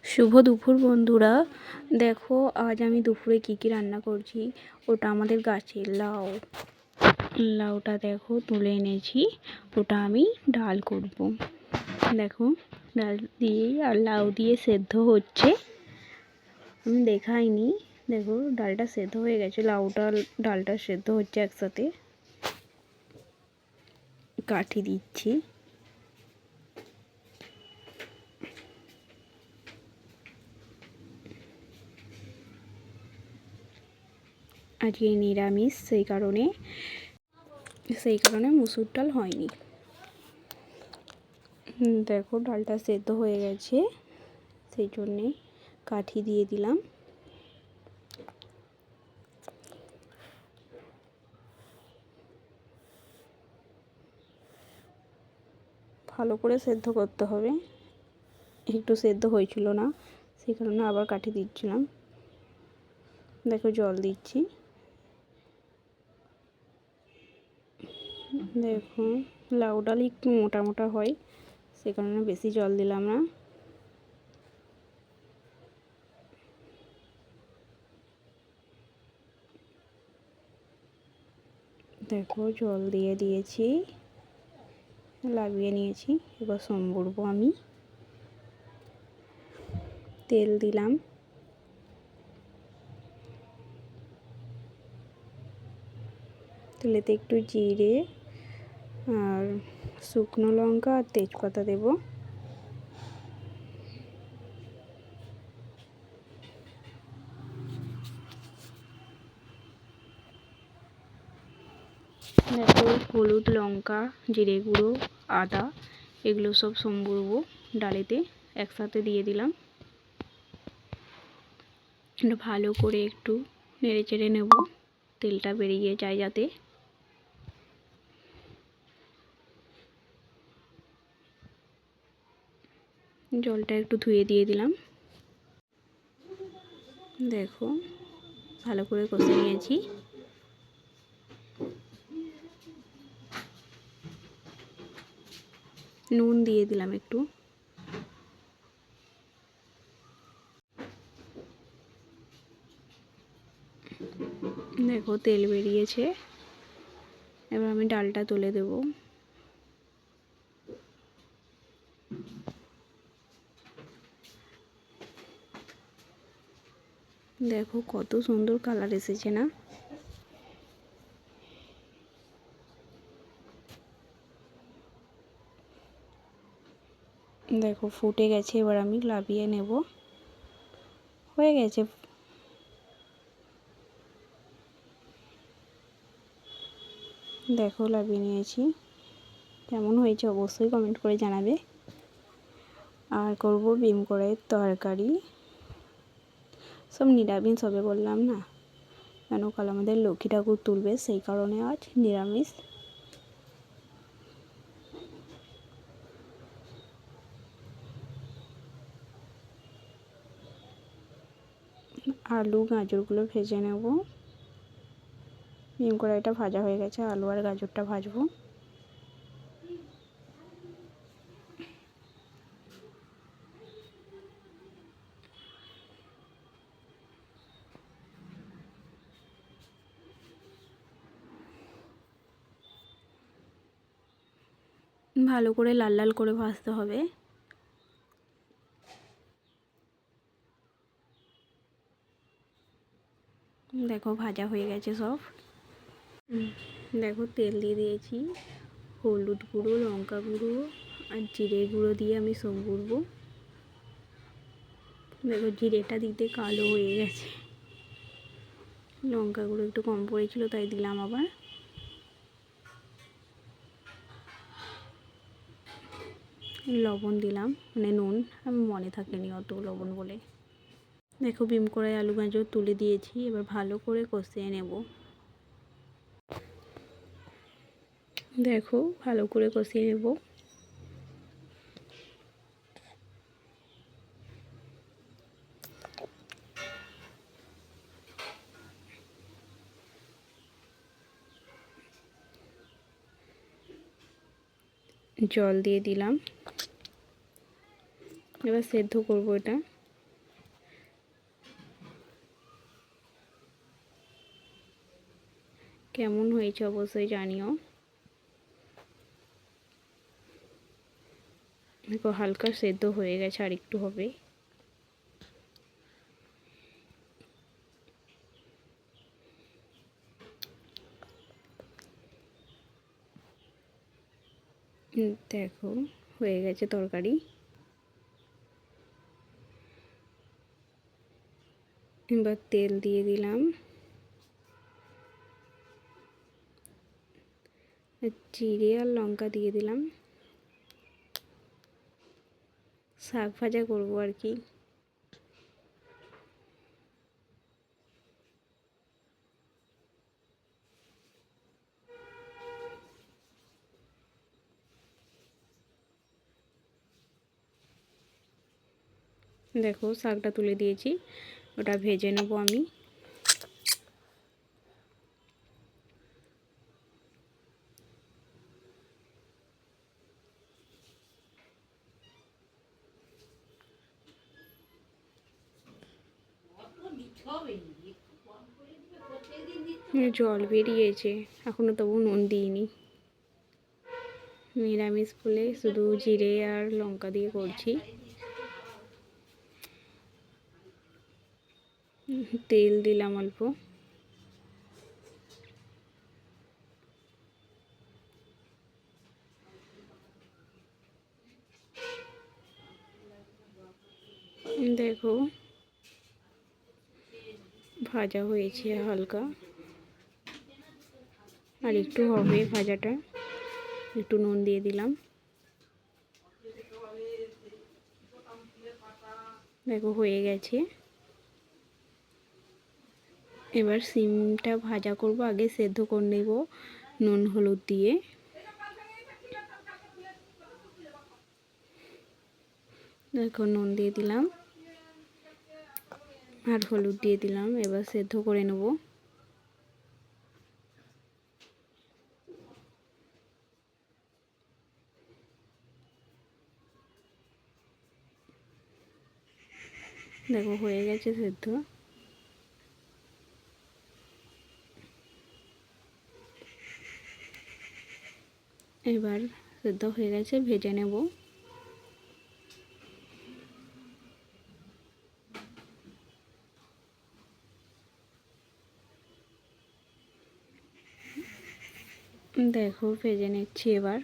শুভ দুপুর বন্ধুরা। দেখো আজ আমি দুপুরে কি কি রান্না করছি। ওটা আমাদের গাছের লাউ। লাউটা দেখো তুলে এনেছি, ওটা আমি ডাল করব। দেখো ডাল দিয়ে আর লাউ দিয়ে সেদ্ধ হচ্ছে, আমি দেখাইনি। দেখো ডালটা সেদ্ধ হয়ে গেছে, লাউটা ডালটা সেদ্ধ হচ্ছে একসাথে। কাঠি দিচ্ছি। আজকে নিরামিষ, সেই কারণে মুসুর ডাল হয়নি। দেখো ডালটা সেদ্ধ হয়ে গেছে, সেই জন্যে কাঠি দিয়ে দিলাম। ভালো করে সেদ্ধ করতে হবে, একটু সেদ্ধ হয়েছিল না, সেই কারণে আবার কাঠি দিচ্ছিলাম। দেখো জল দিচ্ছি। দেখো লাউ ডাল একটু মোটা মোটা হয়, সে কারণে বেশি জল দিলাম না। দেখো জল দিয়ে দিয়েছি, লাগিয়ে নিয়েছি। এবার সম্বরবো আমি। তেল দিলাম, তেলেতে একটু জিরে আর শুকনো লঙ্কা আর তেজপাতা দেব। দেখো হলুদ, লঙ্কা, জিরে গুঁড়ো, আদা এগুলো সব সম্বরবো ডালেতে একসাথে দিয়ে দিলাম। ভালো করে একটু নেড়ে চেড়ে নেব, তেলটা বেরিয়ে যায় যাতে। জলটা একটু ধুয়ে দিয়ে দিলাম। দেখো ভালো করে কষে নিয়েছি। নুন দিয়ে দিলাম একটু। দেখো তেল বেরিয়েছে, এবার আমি ডালটা তুলে দেব। দেখো কত সুন্দর কালার এসেছে না। দেখো ফুটে গেছে, এবার আমি লাভিয়ে নেব। হয়ে গেছে। দেখো লাভিয়ে নিয়েছি, কেমন হয়েছে অবশ্যই কমেন্ট করে জানাবে। আর করব বিম কড়াইয়ের তরকারি, সব নিরামিষ হবে বললাম না, কেন কাল আমাদের লক্ষ্মী ঠাকুর তুলবে, সেই কারণে আজ নিরামিষ। আলু গাজরগুলো ভেজে নেব। বিম কড়াইটা ভাজা হয়ে গেছে, আলু আর গাজরটা ভাজবো। ভালো করে লাল লাল করে ভাজতে হবে। দেখো ভাজা হয়ে গেছে সব। দেখো তেল দিয়ে দিয়েছি, হলুদ গুঁড়ো, লঙ্কা গুঁড়ো আর জিরে গুঁড়ো দিয়ে আমি সব গুঁড়বো। দেখো জিরেটা দিতে কালো হয়ে গেছে, লঙ্কা গুঁড়ো একটু কম পড়েছিল তাই দিলাম আবার। লবণ দিলাম, মানে নুন, আমি মনে থাকেনি অত লবণ বলে। দেখো বিম কড়াই আলু গাজর তুলে দিয়েছি, এবার ভালো করে কষিয়ে নেব। দেখো ভালো করে কষিয়ে নেব। জল দিয়ে দিলাম, এবার সেদ্ধ করব এটা। কেমন হয়েছে অবশ্যই জানিও। দেখো হালকা সেদ্ধ হয়ে গেছে, আর একটু হবে। দেখো হয়ে গেছে তরকারি। এবার তেল দিয়ে দিলাম, জিরে আর লঙ্কা দিয়ে দিলাম। শাক ভাজা করবো আর কি। দেখো শাকটা তুলে দিয়েছি, ওটা ভেজে নেবো আমি। জল বেরিয়েছে, এখনো তবু নুন দিইনি। নিরামিষ বলে শুধু জিরে আর লঙ্কা দিয়ে করছি। তেল দিলাম অল্প। দেখো ভাজা হয়েছে হালকা, আর একটু হবে ভাজাটা। একটু নুন দিয়ে দিলাম। দেখো হয়ে গেছে। এবার সিমটা ভাজা করব, আগে সেদ্ধ করে নেব নুন হলুদ দিয়ে। দেখো নুন দিয়ে দিলাম আর হলুদ দিয়ে দিলাম, এবার সেদ্ধ করে নেব। দেখো হয়ে গেছে সেদ্ধ। এবার সেদ্ধ হয়ে গেছে, ভেজে নেব। দেখো ভেজে নিচ্ছি এবার।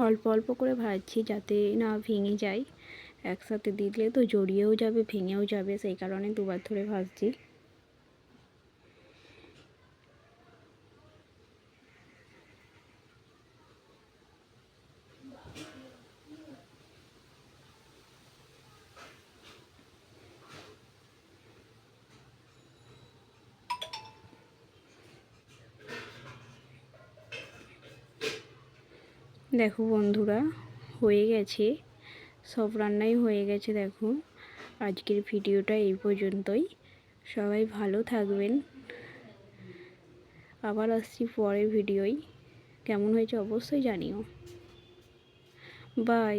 অল্প অল্প করে ভাজছি যাতে না ভেঙে যায়। একসাথে দিলে তো জড়িয়েও যাবে, ভেঙেও যাবে, সেই কারণে দুবার ধরে ভাজছি। দেখো বন্ধুরা হয়ে গেছে, সব রান্নাই হয়ে গেছে। দেখো আজকের ভিডিওটা এই পর্যন্তই। সবাই ভালো থাকবেন, আবার আসছি পরের ভিডিওয়। কেমন হয়েছে অবশ্যই জানিও। বাই।